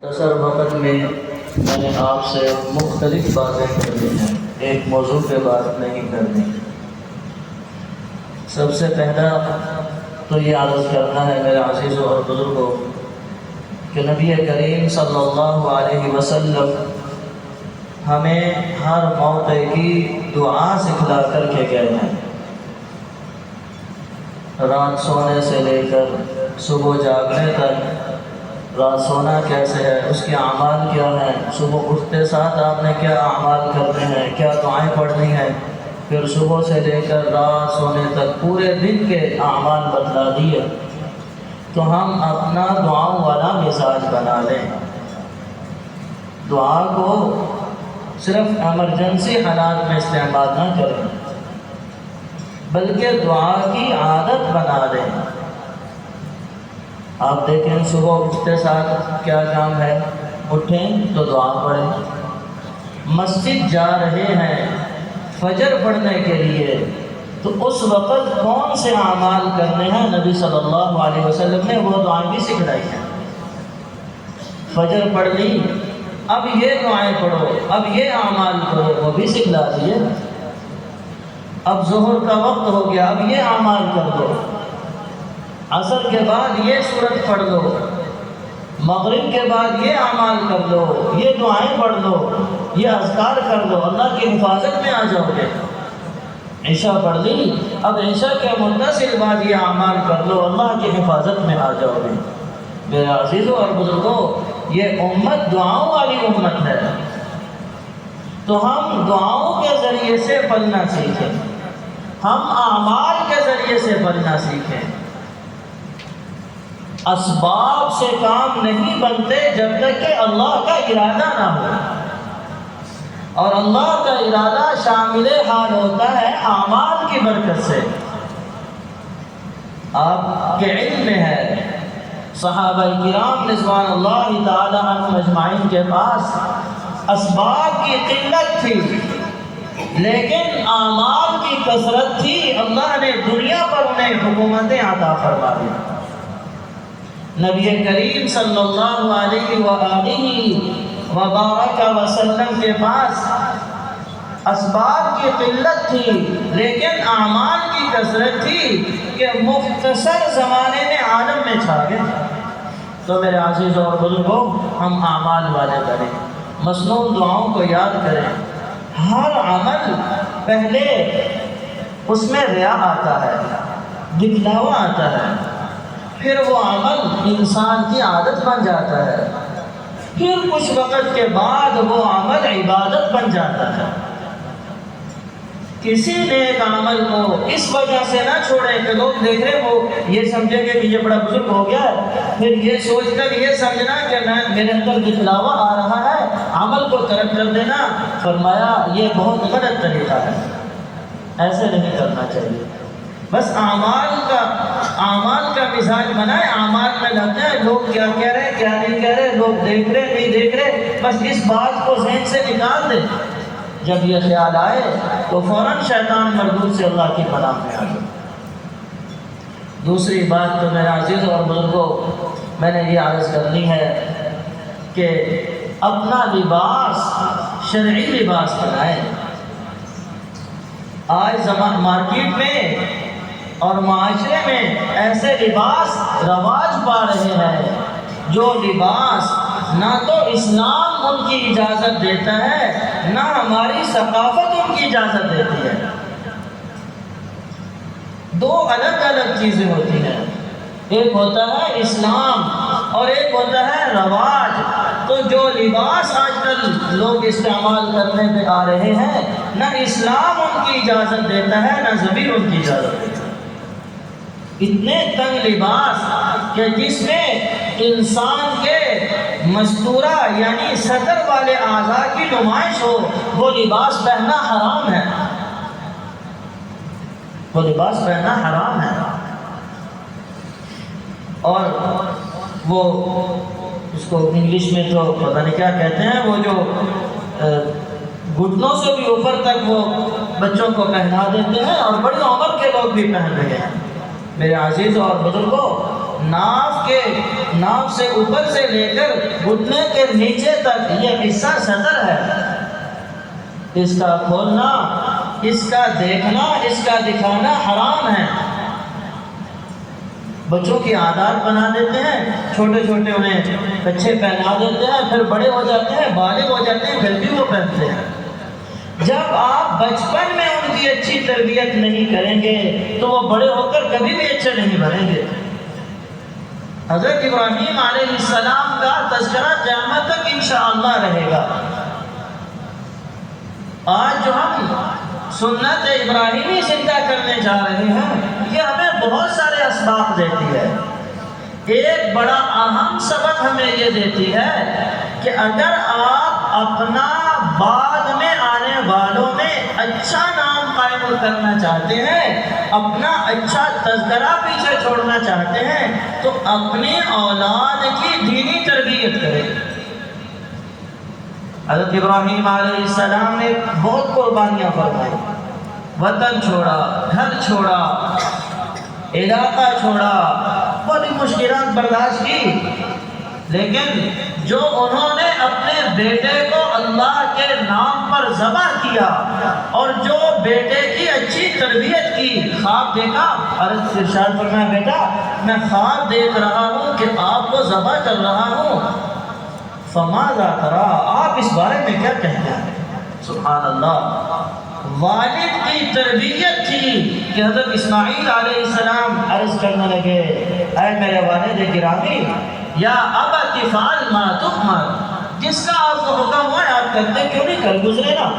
مختصر وقت میں نے آپ سے مختلف باتیں کرنی ہیں، ایک موضوع پہ بات نہیں کرنی۔ سب سے پہلا تو یہ عرض کرنا ہے میرے عزیزوں اور بزرگوں کہ نبی کریم صلی اللہ علیہ وسلم ہمیں ہر موقع کی دعا سکھلا کر کے گئے ہیں۔ رات سونے سے لے کر صبح جاگنے تک، رات سونا کیسے ہے، اس کے اعمال کیا ہیں، صبح اٹھتے ساتھ آپ نے کیا اعمال کرنے ہیں، کیا دعائیں پڑھنی ہیں، پھر صبح سے لے کر رات سونے تک پورے دن کے اعمال بتلا دیے۔ تو ہم اپنا دعاؤں والا مزاج بنا لیں، دعا کو صرف ایمرجنسی حالات میں استعمال نہ کریں بلکہ دعا کی عادت بنا لیں۔ آپ دیکھیں صبح اٹھتے ساتھ کیا کام ہے، اٹھیں تو دعا پڑھیں۔ مسجد جا رہے ہیں فجر پڑھنے کے لیے تو اس وقت کون سے اعمال کرنے ہیں، نبی صلی اللہ علیہ وسلم نے وہ دعائیں بھی سکھلائی ہیں۔ فجر پڑھ لی، اب یہ دعائیں پڑھو، اب یہ اعمال کرو، وہ بھی سکھلا دیے۔ اب ظہر کا وقت ہو گیا، اب یہ اعمال کر دو، عصر کے بعد یہ سورت پڑھ لو، مغرب کے بعد یہ اعمال کر لو، یہ دعائیں پڑھ لو، یہ اذکار کر لو، اللہ کی حفاظت میں آ جاؤ گے۔ عشاء پڑھ لی، اب عشاء کے متصل بعد یہ اعمال کر لو، اللہ کی حفاظت میں آ جاؤ گے۔ میرے عزیزوں اور بزرگوں، یہ امت دعاؤں والی امت ہے، تو ہم دعاؤں کے ذریعے سے پڑھنا سیکھیں، ہم اعمال کے ذریعے سے پڑھنا سیکھیں۔ اسباب سے کام نہیں بنتے جب تک کہ اللہ کا ارادہ نہ ہو، اور اللہ کا ارادہ شامل حال ہوتا ہے اعمال کی برکت سے۔ آپ کے علم میں ہے صحابہ کرام رضوان اللہ تعالی عنہم اجمعین کے پاس اسباب کی قلت تھی لیکن اعمال کی کثرت تھی، اللہ نے دنیا پر انہیں حکومتیں عطا فرما دی۔ نبی کریم صلی اللہ علیہ وآلہ وبارک وسلم کے پاس اسباب کی قلت تھی لیکن اعمال کی کثرت تھی کہ مختصر زمانے میں عالم میں چھا گئے۔ تو میرے عزیزوں اور بزرگوں، ہم اعمال والے کریں، مسنون دعاؤں کو یاد کریں۔ ہر عمل پہلے اس میں ریا آتا ہے، دکھلاوا آتا ہے، پھر وہ عمل انسان کی عادت بن جاتا ہے، پھر کچھ وقت کے بعد وہ عمل عبادت بن جاتا ہے۔ کسی نیک عمل کو اس وجہ سے نہ چھوڑیں کہ لوگ دیکھ رہے وہ یہ سمجھیں گے کہ یہ بڑا بزرگ ہو گیا ہے، پھر یہ سوچ کر یہ سمجھنا کہ میرے اندر دکھلاوا آ رہا ہے، عمل کو ترک کر دینا۔ فرمایا یہ بہت غلط طریقہ ہے، ایسے نہیں کرنا چاہیے۔ بس اعمال کا مزاج بنائے، اعمال میں لگ جائے، لوگ کیا کہہ رہے ہیں کیا نہیں کہہ رہے، لوگ دیکھ رہے نہیں دیکھ رہے، بس اس بات کو ذہن سے نکال دیں۔ جب یہ خیال آئے تو فوراً شیطان مردود سے اللہ کی پناہ میں آ جائے۔ دوسری بات تو میرے عزیز اور بزرگوں، میں نے یہ عرض کرنی ہے کہ اپنا لباس شرعی لباس بنائیں۔ آج مارکیٹ میں اور معاشرے میں ایسے لباس رواج پا رہے ہیں جو لباس نہ تو اسلام ان کی اجازت دیتا ہے نہ ہماری ثقافت ان کی اجازت دیتی ہے۔ دو الگ الگ چیزیں ہوتی ہیں، ایک ہوتا ہے اسلام اور ایک ہوتا ہے رواج۔ تو جو لباس آج کل لوگ استعمال کرنے پہ آ رہے ہیں، نہ اسلام ان کی اجازت دیتا ہے نہ زمین ان کی اجازت دیتا ہے۔ اتنے تنگ لباس کہ جس میں انسان کے مستورہ یعنی سطر والے اعضاء کی نمائش ہو، وہ لباس پہننا حرام ہے، وہ لباس پہننا حرام ہے۔ اور وہ اس کو انگلش میں تو پتہ نہیں کیا کہتے ہیں، وہ جو گھٹنوں سے بھی اوپر تک وہ بچوں کو پہنا دیتے ہیں اور بڑی عمر کے لوگ بھی پہن رہے ہیں۔ میرے عزیز اور بزرگوں، ناف سے اوپر سے لے کر گھٹنے کے نیچے تک یہ حصہ صدر ہے، اس کا کھولنا، اس کا دیکھنا، اس کا دکھانا حرام ہے۔ بچوں کی عادات بنا دیتے ہیں، چھوٹے چھوٹے انہیں کچھے پہنا دیتے ہیں، پھر بڑے ہو جاتے ہیں، بالغ ہو جاتے ہیں، پھر بھی وہ پہنتے ہیں۔ جب آپ بچپن میں ان کی اچھی تربیت نہیں کریں گے تو وہ بڑے ہو کر کبھی بھی اچھے نہیں بنیں گے۔ حضرت ابراہیم علیہ السلام کا تذکرہ قیامت تک انشاءاللہ رہے گا۔ آج جو ہم سنت ابراہیمی زندہ کرنے جا رہے ہیں، یہ ہمیں بہت سارے اسباق دیتی ہے۔ ایک بڑا اہم سبق ہمیں یہ دیتی ہے کہ اگر آپ اپنا بعد میں آنے والوں میں اچھا نام قائم کرنا چاہتے ہیں، اپنا اچھا تذکرہ پیچھے چھوڑنا چاہتے ہیں، تو اپنی اولاد کی دینی تربیت کریں۔ حضرت ابراہیم علیہ السلام نے بہت قربانیاں فرمائی، وطن چھوڑا، گھر چھوڑا، علاقہ چھوڑا، بڑی مشکلات برداشت کی، لیکن جو انہوں نے اپنے بیٹے کو اللہ کے نام پر ذبح کیا اور جو بیٹے کی اچھی تربیت کی، خواب دیکھا، عرض ارشاد فرمایا بیٹا میں خواب دیکھ رہا ہوں کہ آپ کو ذبح کر رہا ہوں، فماذا ترى، آپ اس بارے میں کیا کہتے ہیں؟ سبحان اللہ، والد کی تربیت تھی کہ حضرت اسماعیل علیہ السلام عرض کرنے لگے، اے میرے والد گرامی، یا ابت افعل ما تؤمر، جس کا آپ کو حکم ہوا ہے آپ کرتے کیوں نہیں، کل گزرے نا۔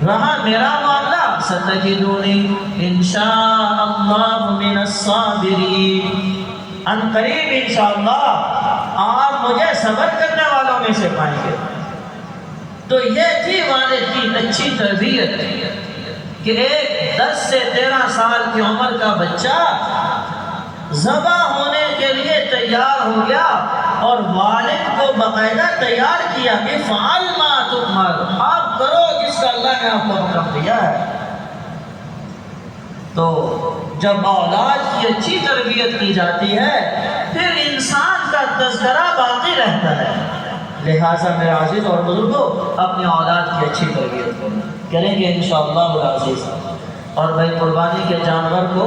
رہا میرا معاملہ، ستجدونی انشاء اللہ من الصابرین، ان قریب انشاءاللہ آپ مجھے صبر کرنے والوں میں سے پائیں گے۔ تو یہ تھی والد کی اچھی تربیت کہ ایک 10 سے 13 سال کی عمر کا بچہ ذبح ہونے کے لیے تیار ہو گیا اور والد کو باقاعدہ تیار کیا کہ فعل ما تؤمر، آپ کرو جس کا اللہ نے آپ کو حکم دیا ہے۔ تو جب اولاد کی اچھی تربیت کی جاتی ہے پھر انسان کا تذکرہ باقی رہتا ہے۔ لہٰذا میرے عزیز اور بزرگوں، اپنی اولاد کی اچھی تربیت کریں گے انشاءاللہ العزیز۔ اور بھائی قربانی کے جانور کو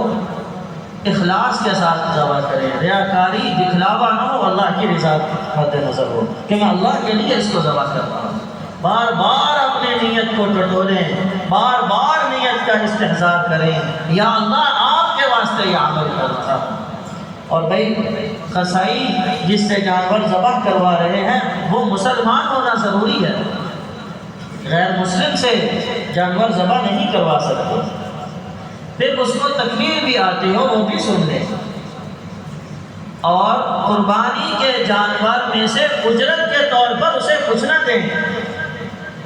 اخلاص کے ساتھ ذبح کریں، ریاکاری دکھلاوا نہ ہو، اللہ کی رضا مد نظر ہو کہ میں اللہ کے لیے اس کو ذبح کر رہا ہوں۔ بار بار اپنے نیت کو ٹٹولیں، بار بار نیت کا استحضار کریں، یا اللہ آپ کے واسطے یہ عمل کر رہا ہوں۔ اور بھائی قصائی جس سے جانور ذبح کروا رہے ہیں وہ مسلمان ہونا ضروری ہے، غیر مسلم سے جانور ذبح نہیں کروا سکتے۔ پھر اس کو تکبیر بھی آتی ہو وہ بھی سن لیں، اور قربانی کے جانور میں سے اجرت کے طور پر اسے کچھ نہ دیں،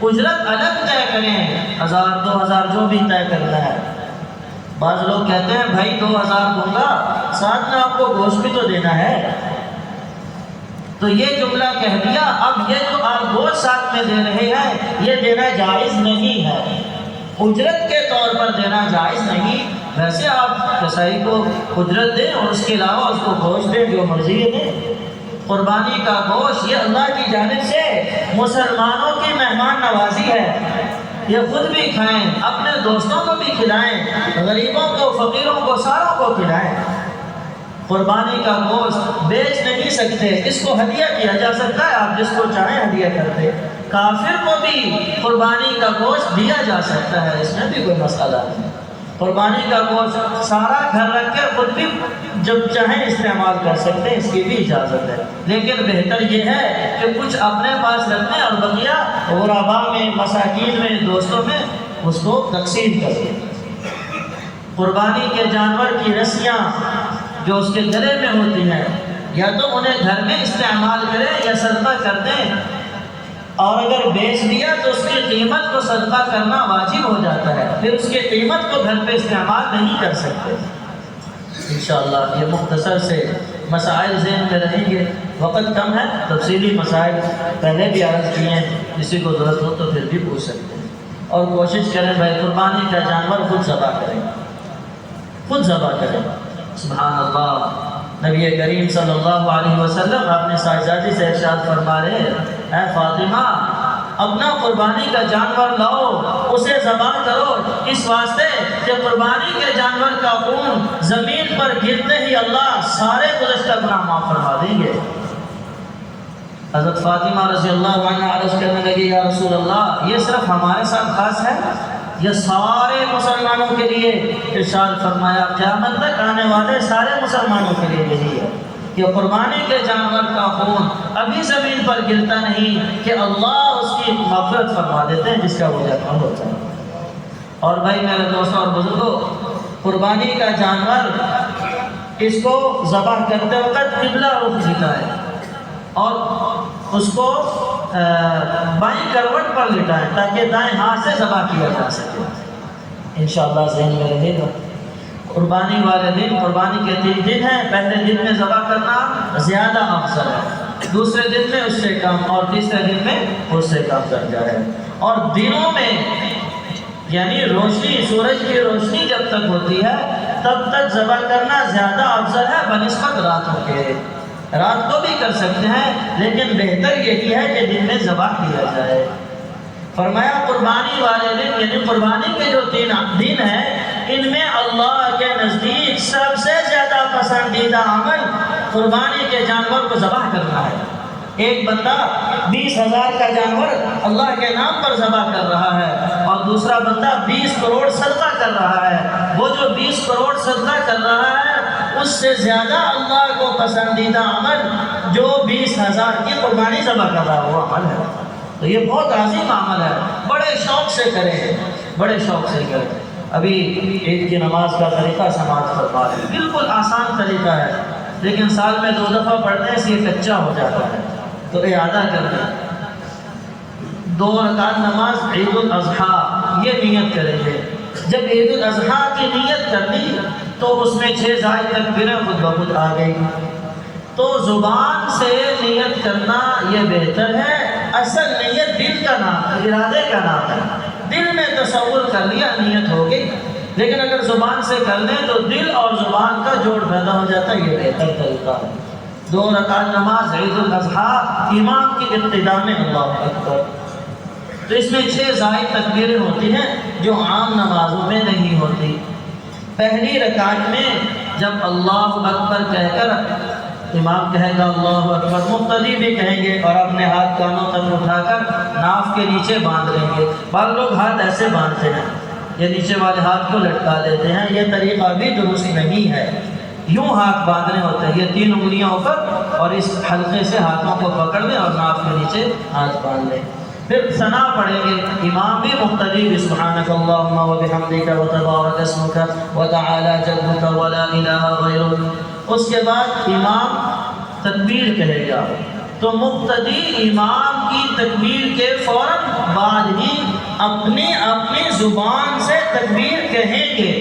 اجرت الگ طے کریں، 1000 2000 جو بھی طے کرنا ہے۔ بعض لوگ کہتے ہیں بھائی 2000 دوں گا، ساتھ میں آپ کو گوشت بھی تو دینا ہے، تو یہ جملہ کہہ دیا، اب یہ جو آپ گوشت ساتھ میں دے رہے ہیں یہ دینا جائز نہیں ہے، اجرت کے طور پر دینا جائز نہیں۔ ویسے آپ قصائی کو اجرت دیں اور اس کے علاوہ اس کو گوشت دیں، جو مرضی ہے دیں۔ قربانی کا گوشت یہ اللہ کی جانب سے مسلمانوں کی مہمان نوازی ہے، یہ خود بھی کھائیں، اپنے دوستوں کو بھی کھلائیں، غریبوں کو، فقیروں کو، ساروں کو کھلائیں۔ قربانی کا گوشت بیچ نہیں سکتے، اس کو ہدیہ کیا جا سکتا ہے، آپ جس کو چاہیں ہدیہ کر دیں۔ کافر کو بھی قربانی کا گوشت دیا جا سکتا ہے، اس میں بھی کوئی مسئلہ نہیں۔ قربانی کا گوشت سارا گھر رکھ کے خود بھی جب چاہیں استعمال کر سکتے ہیں، اس کی بھی اجازت ہے، لیکن بہتر یہ ہے کہ کچھ اپنے پاس رکھیں اور بقیہ غربا میں، مساکین میں، دوستوں میں اس کو تقسیم کر دیں۔ قربانی کے جانور کی رسیاں جو اس کے گلے میں ہوتی ہیں، یا تو انہیں گھر میں استعمال کریں یا صدقہ کر دیں، اور اگر بیچ دیا تو اس کی قیمت کو صدقہ کرنا واجب ہو جاتا ہے، پھر اس کی قیمت کو گھر پہ استعمال نہیں کر سکتے۔ انشاءاللہ یہ مختصر سے مسائل ذہن میں رہیں گے، وقت کم ہے، تفصیلی مسائل پہلے بھی عرض کیے ہیں، کسی کو ضرورت ہو تو پھر بھی پوچھ سکتے ہیں۔ اور کوشش کریں بھائی قربانی کا جانور خود ذبح کریں، خود ذبح کریں۔ سبحان اللہ۔ نبی کریم صلی اللہ علیہ وسلم اپنے صاحبزادی سے ارشاد فرما رہے ہیں، اے فاطمہ اپنا قربانی کا جانور لاؤ، اسے ذبح کرو، اس واسطے کہ قربانی کے جانور کا خون زمین پر گرتے ہی اللہ سارے گزشتہ گناہ معاف فرما دیں گے۔ حضرت فاطمہ رضی اللہ عنہ عرض کرنے لگی، یا رسول اللہ یہ صرف ہمارے ساتھ خاص ہے یہ سارے مسلمانوں کے لیے؟ ارشاد فرمایا قیامت تک آنے والے سارے مسلمانوں کے لیے یہی ہے کہ قربانی کے جانور کا خون ابھی زمین پر گرتا نہیں کہ اللہ اس کی مغفرت فرما دیتے ہیں جس کا وہ جانور ہوتا ہے۔ اور بھائی میرے دوستوں اور بزرگوں، قربانی کا جانور اس کو ذبح کرتے وقت قبلہ رخ لٹائے اور اس کو بائیں کروٹ پر لٹائیں تاکہ دائیں ہاتھ سے ذبح کیا جا سکے۔ انشاءاللہ ذہن میں رہے گا۔ قربانی والے دن، قربانی کے 3 دن ہیں، پہلے دن میں ذبح کرنا زیادہ افضل ہے، دوسرے دن میں اس سے کم، اور تیسرے دن میں اس سے کم درجہ ہے۔ اور دنوں میں یعنی روشنی، سورج کی روشنی جب تک ہوتی ہے تب تک ذبح کرنا زیادہ افضل ہے بنسبت راتوں کے۔ رات کو بھی کر سکتے ہیں لیکن بہتر یہی ہے کہ دن میں ذبح کیا جائے۔ فرمایا قربانی والے دن یعنی قربانی کے جو 3 دن ہیں ان میں اللہ کے نزدیک سب سے زیادہ پسندیدہ عمل قربانی کے جانور کو ذبح کرنا ہے۔ ایک بندہ 20,000 کا جانور اللہ کے نام پر ذبح کر رہا ہے اور دوسرا بندہ 20 کروڑ صدقہ کر رہا ہے، وہ جو 20 کروڑ صدقہ کر رہا ہے اس سے زیادہ اللہ کو پسندیدہ عمل جو 20,000 کی قربانی ذبح کر رہا ہے وہ عمل ہے۔ تو یہ بہت عظیم عمل ہے، بڑے شوق سے کریں، بڑے شوق سے کریں۔ ابھی عید کی نماز کا طریقہ سماعت فرما رہے ہیں، بالکل آسان طریقہ ہے لیکن سال میں 2 دفعہ پڑھنے سے یہ کچا ہو جاتا ہے، تو اعادہ کر دیں۔ 2 رکعت نماز عید الاضحیٰ یہ نیت کریں گے۔ جب عید الاضحیٰ کی نیت کر لی تو اس میں 6 زائد تکبیریں خود بخود آ گئی۔ تو زبان سے نیت کرنا یہ بہتر ہے، اصل نیت دل کا نام ہے، ارادے کا نام ہے۔ دل میں تصور کر لیا نیت ہو گئی، لیکن اگر زبان سے کر لیں تو دل اور زبان کا جوڑ پیدا ہو جاتا ہے، یہ بہتر طریقہ ہے۔ 2 رکعت نماز عید الاضحیٰ امام کی ابتدا میں اللہ اکبر، تو اس میں 6 زائد تکبیریں ہوتی ہیں جو عام نمازوں میں نہیں ہوتی۔ پہلی رکعت میں جب اللہ اکبر کہہ کر امام کہے گا اللہ اکبر، مقتدی بھی کہیں گے اور اپنے ہاتھ کانوں تک اٹھا کر ناف کے نیچے باندھ لیں گے۔ بعض لوگ ہاتھ ایسے باندھتے ہیں، یہ نیچے والے ہاتھ کو لٹکا لیتے ہیں، یہ طریقہ بھی درست نہیں ہے۔ یوں ہاتھ باندھنے ہوتے ہیں، یہ 3 انگلیاں اوپر اور اس حلقے سے ہاتھوں کو پکڑ لیں اور ناف کے نیچے ہاتھ باندھ لیں۔ پھر ثنا پڑھیں گے، امام بھی مقتدی بھی، سبحانک اللہم و بحمدک و تبارک اسمک و تعالی جدک و لا الہ غیرک۔ اس کے بعد امام تکبیر کہے گا، تو مقتدی امام کی تکبیر کے فوراً بعد ہی اپنی زبان سے تکبیر کہیں گے۔